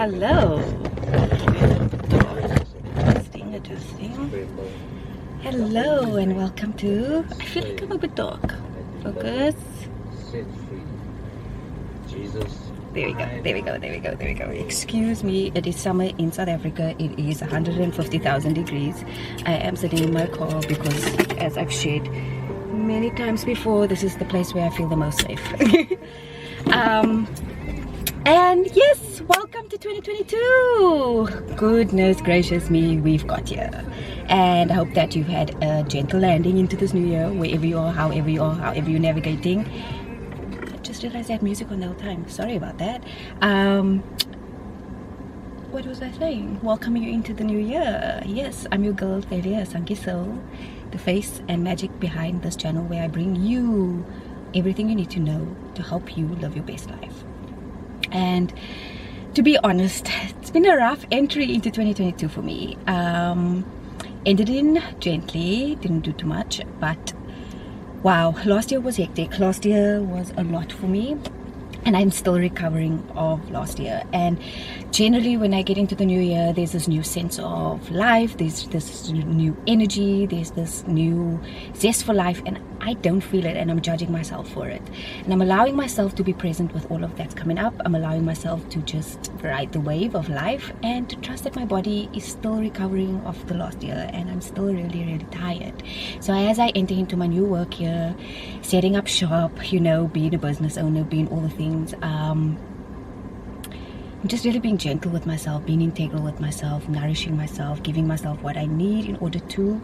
Hello. Adjusting. Hello and welcome to. I feel like I'm a bit dark. Focus. There we go. There we go. There we go. There we go. Excuse me. It is summer in South Africa. It is 150,000 degrees. I am sitting in my car because, as I've shared many times before, this is the place where I feel the most safe. And yes, welcome to 2022. Goodness gracious me, we've got here. And I hope that you've had a gentle landing into this new year, wherever you are, however you're navigating. I just realized I had music on the whole time. Sorry about that. What was I saying? Welcoming you into the new year. Yes, I'm your girl, Thelia Sankiso, the face and magic behind this channel where I bring you everything you need to know to help you live your best life. And to be honest, it's been a rough entry into 2022 for me. Ended in gently, didn't do too much, but wow, last year was hectic. Last year was a lot for me, and I'm still recovering of last year. And generally when I get into the new year, there's this new sense of life, there's this new energy, there's this new zest for life, and I don't feel it, and I'm judging myself for it. And I'm allowing myself to be present with all of that's coming up. I'm allowing myself to just ride the wave of life and to trust that my body is still recovering of the last year, and I'm still really tired. So as I enter into my new work here, setting up shop, you know, being a business owner, being all the things, I'm just really being gentle with myself, being integral with myself, nourishing myself, giving myself what I need in order to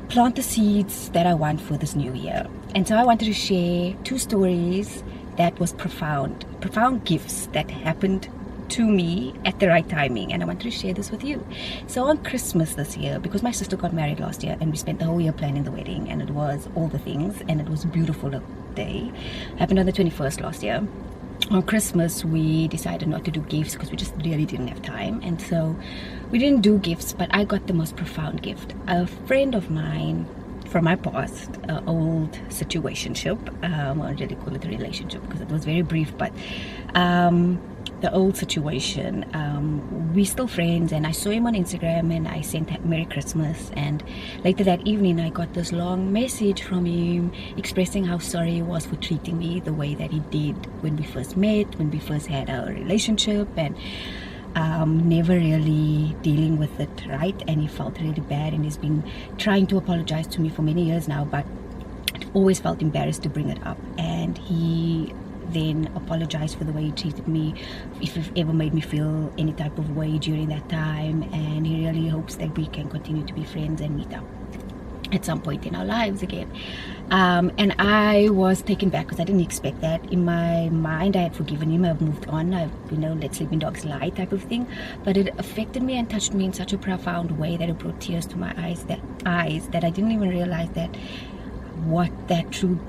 plant the seeds that I want for this new year. And so I wanted to share two stories that was profound gifts that happened to me at the right timing, and I wanted to share this with you. So on Christmas this year, because my sister got married last year and we spent the whole year planning the wedding, and it was all the things, and it was a beautiful day. It happened on the 21st last year. On Christmas we decided not to do gifts because we just really didn't have time, and so we didn't do gifts. But I got the most profound gift. A friend of mine from my past, old situationship, I won't really call it a relationship because it was very brief, but the old situation, we're still friends, and I saw him on Instagram and I sent him Merry Christmas, and later that evening I got this long message from him expressing how sorry he was for treating me the way that he did when we first met, when we first had our relationship, and never really dealing with it right, and he felt really bad, and he's been trying to apologize to me for many years now, but always felt embarrassed to bring it up. And he then apologized for the way he treated me, if it ever made me feel any type of way during that time, and he really hopes that we can continue to be friends and meet up at some point in our lives again. And I was taken back because I didn't expect that. In my mind I had forgiven him, I've moved on, I've, you know, let sleeping dogs lie type of thing, but it affected me and touched me in such a profound way that it brought tears to my eyes that I didn't even realize that what that true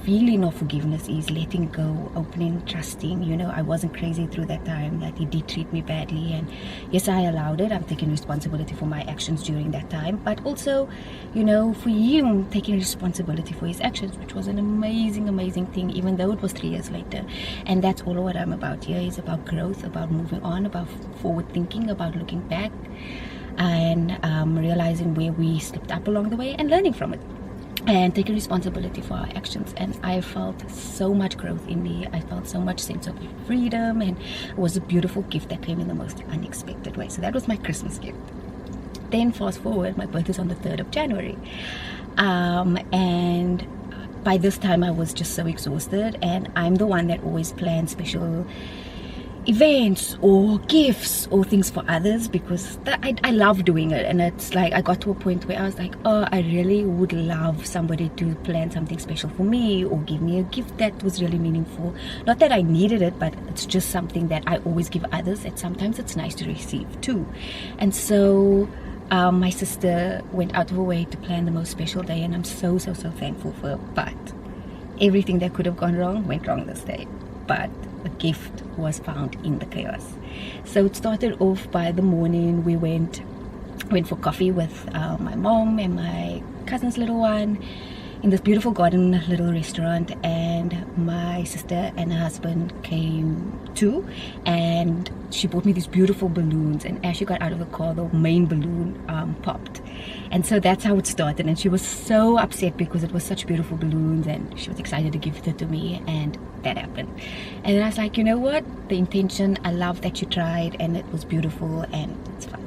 feeling of forgiveness is. Letting go, opening, trusting. You know, I wasn't crazy through that time, that he did treat me badly, and yes, I allowed it. I'm taking responsibility for my actions during that time, but also, you know, for him taking responsibility for his actions, which was an amazing thing, even though it was 3 years later. And that's all what I'm about here. Is about growth, about moving on, about forward thinking, about looking back and realizing where we slipped up along the way and learning from it, and taking responsibility for our actions. And I felt so much growth in me. I felt so much sense of freedom, and it was a beautiful gift that came in the most unexpected way. So that was my Christmas gift. Then fast forward, my birthday is on the 3rd of January, and by this time I was just so exhausted, and I'm the one that always plans special events or gifts or things for others because I love doing it. And it's like I got to a point where I was like, oh, I really would love somebody to plan something special for me or give me a gift that was really meaningful. Not that I needed it, but it's just something that I always give others, and sometimes it's nice to receive too. And so my sister went out of her way to plan the most special day, and I'm so thankful for her. But everything that could have gone wrong went wrong this day. But a gift was found in the chaos. So it started off by the morning we went for coffee with my mom and my cousin's little one in this beautiful garden little restaurant, and and my sister and her husband came too, and she bought me these beautiful balloons, and as she got out of the car, the main balloon popped, and so that's how it started. And she was so upset because it was such beautiful balloons, and she was excited to give it to me, and that happened. And then I was like, you know what, the intention, I love that you tried, and it was beautiful, and it's fun.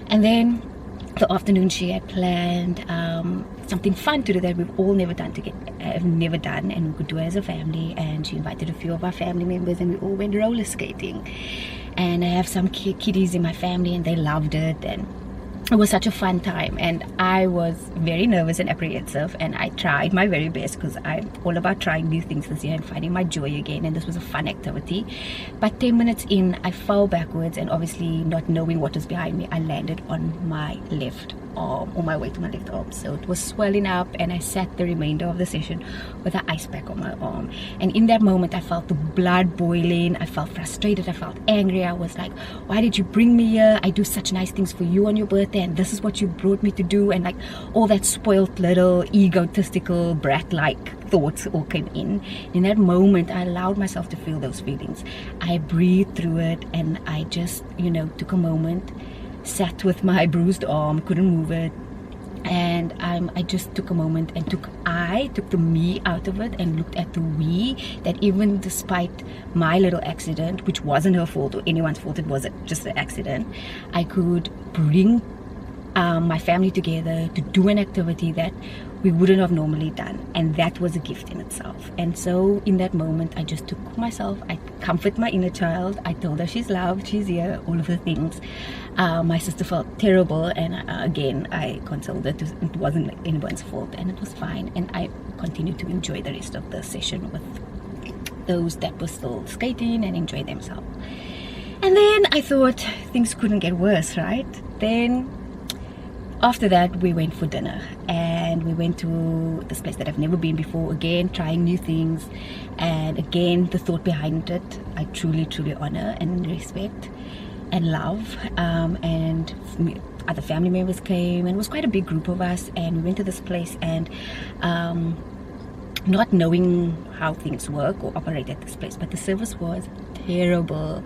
And then the afternoon she had planned something fun to do that we've all never done and we could do it as a family, and she invited a few of our family members, and we all went roller skating. And I have some kiddies in my family, and they loved it, and it was such a fun time. And I was very nervous and apprehensive, and I tried my very best because I'm all about trying new things this year and finding my joy again, and this was a fun activity. But 10 minutes in, I fell backwards, and obviously not knowing what was behind me, I landed on my left arm, on my way to my left arm. So it was swelling up, and I sat the remainder of the session with an ice pack on my arm. And in that moment, I felt the blood boiling, I felt frustrated, I felt angry. I was like, why did you bring me here? I do such nice things for you on your birthday, and this is what you brought me to do. And like all that spoiled little egotistical brat-like thoughts all came in that moment. I allowed myself to feel those feelings. I breathed through it, and I just, you know, took a moment, sat with my bruised arm, couldn't move it, and I just took a moment and took the me out of it and looked at the we, that even despite my little accident, which wasn't her fault or anyone's fault, it was just an accident, I could bring my family together to do an activity that we wouldn't have normally done, and that was a gift in itself. And so in that moment, I just took myself, I comfort my inner child, I told her she's loved, she's here, all of the things. My sister felt terrible, and again I consoled her, it wasn't anyone's fault, and it was fine. And I continued to enjoy the rest of the session with those that were still skating and enjoy themselves. And then I thought things couldn't get worse, right? Then after that, we went for dinner, and we went to this place that I've never been before, again trying new things. And again, the thought behind it, I truly honor and respect and love. And other family members came, and it was quite a big group of us, and we went to this place, and not knowing how things work or operate at this place, but the service was terrible.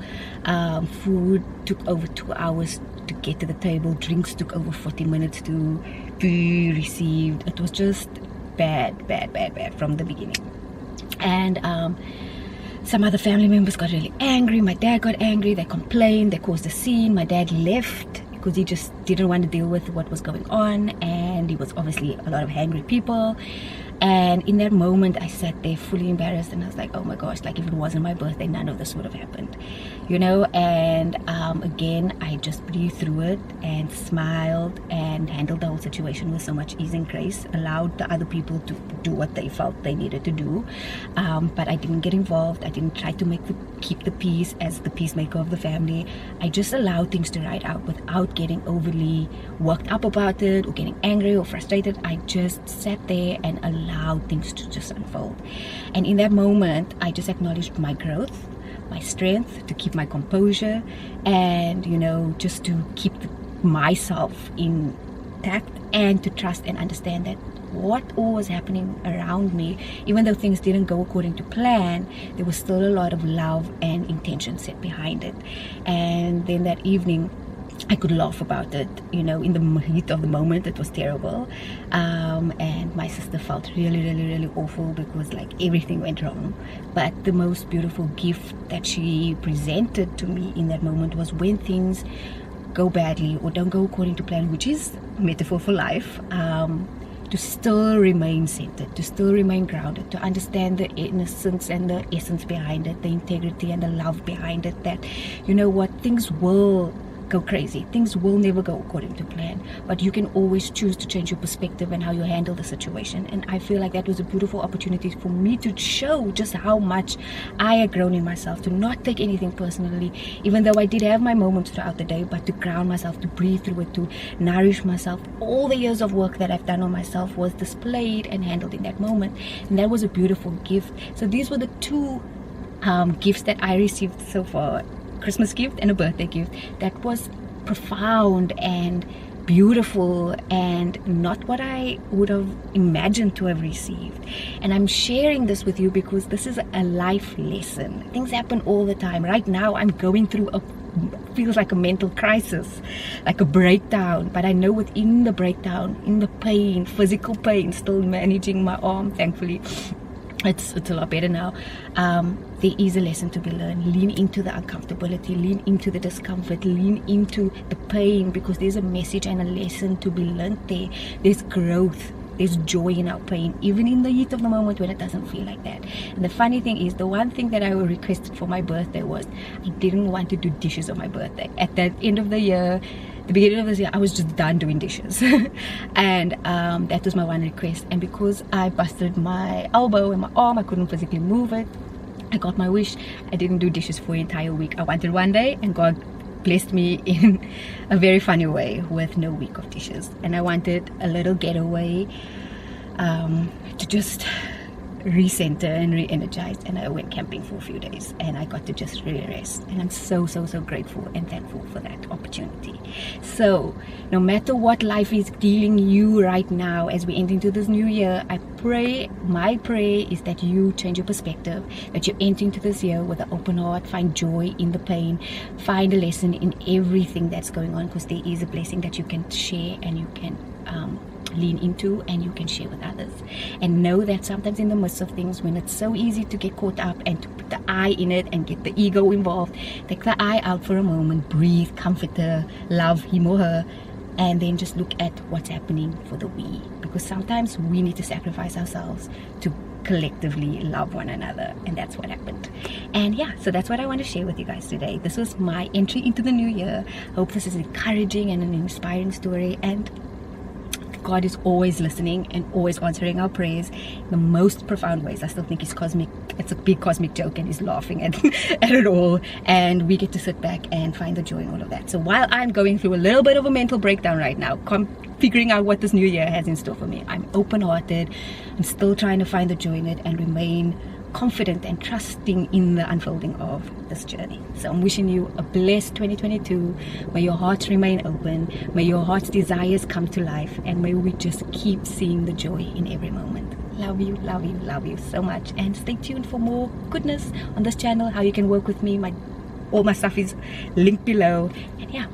Food took over 2 hours to get to the table, drinks took over 40 minutes to be received. It was just bad from the beginning. And some other family members got really angry. My dad got angry, they complained, they caused a scene. My dad left because he just didn't want to deal with what was going on, and he was obviously a lot of angry people. And in that moment, I sat there fully embarrassed, and I was like, oh my gosh, like if it wasn't my birthday, none of this would have happened, you know. And again, I just breathed through it and smiled and handled the whole situation with so much ease and grace, allowed the other people to do what they felt they needed to do. But I didn't get involved. I didn't try to keep the peace as the peacemaker of the family. I just allowed things to ride out without getting overly worked up about it or getting angry or frustrated. I just sat there and allowed things to just unfold. And in that moment, I just acknowledged my growth, my strength to keep my composure, and you know, just to keep myself intact, and to trust and understand that what all was happening around me, even though things didn't go according to plan, there was still a lot of love and intention set behind it. And then that evening, I could laugh about it, you know. In the heat of the moment, it was terrible, and my sister felt really awful because like everything went wrong. But the most beautiful gift that she presented to me in that moment was when things go badly or don't go according to plan, which is a metaphor for life, to still remain centered, to still remain grounded, to understand the innocence and the essence behind it, the integrity and the love behind it, that you know what, things will go crazy, things will never go according to plan, but you can always choose to change your perspective and how you handle the situation. And I feel like that was a beautiful opportunity for me to show just how much I had grown in myself, to not take anything personally, even though I did have my moments throughout the day, but to ground myself, to breathe through it, to nourish myself. All the years of work that I've done on myself was displayed and handled in that moment, and that was a beautiful gift. So these were the two gifts that I received so far, Christmas gift and a birthday gift, that was profound and beautiful and not what I would have imagined to have received. And I'm sharing this with you because this is a life lesson. Things happen all the time. Right now I'm going through feels like a mental crisis, like a breakdown, but I know within the breakdown, in the pain, physical pain, still managing my arm, thankfully it's a lot better now. There is a lesson to be learned. Lean into the uncomfortability, lean into the discomfort, lean into the pain, because there's a message and a lesson to be learned there. There's growth, there's joy in our pain, even in the heat of the moment when it doesn't feel like that. And the funny thing is, the one thing that I requested for my birthday was I didn't want to do dishes on my birthday. At the end of the year, the beginning of this year, I was just done doing dishes. And that was my one request. And because I busted my elbow and my arm, I couldn't physically move it. I got my wish. I didn't do dishes for an entire week. I wanted one day, and God blessed me in a very funny way with no week of dishes. And I wanted a little getaway to just recenter and re-energize, and I went camping for a few days and I got to just really rest, and I'm so grateful and thankful for that opportunity. So no matter what life is dealing you right now as we enter into this new year, I pray, my prayer is that you change your perspective, that you enter into this year with an open heart, find joy in the pain, find a lesson in everything that's going on, because there is a blessing that you can share and you can lean into and you can share with others. And know that sometimes in the midst of things, when it's so easy to get caught up and to put the I in it and get the ego involved, take the I out for a moment, breathe, comfort her, love him or her, and then just look at what's happening for the we, because sometimes we need to sacrifice ourselves to collectively love one another, and that's what happened. And yeah, so that's what I want to share with you guys today. This was my entry into the new year. Hope this is encouraging and an inspiring story, and God is always listening and always answering our prayers in the most profound ways. I still think he's cosmic. It's a big cosmic joke, and he's laughing at it all, and we get to sit back and find the joy in all of that. So while I'm going through a little bit of a mental breakdown right now, figuring out what this new year has in store for me, I'm open-hearted. I'm still trying to find the joy in it and remain confident and trusting in the unfolding of this journey. So I'm wishing you a blessed 2022. May your hearts remain open, may your heart's desires come to life, and may we just keep seeing the joy in every moment. Love you, love you, love you so much, and stay tuned for more goodness on this channel. How you can work with me, all my stuff is linked below. And yeah,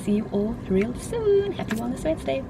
see you all real soon. Happy Wellness Wednesday.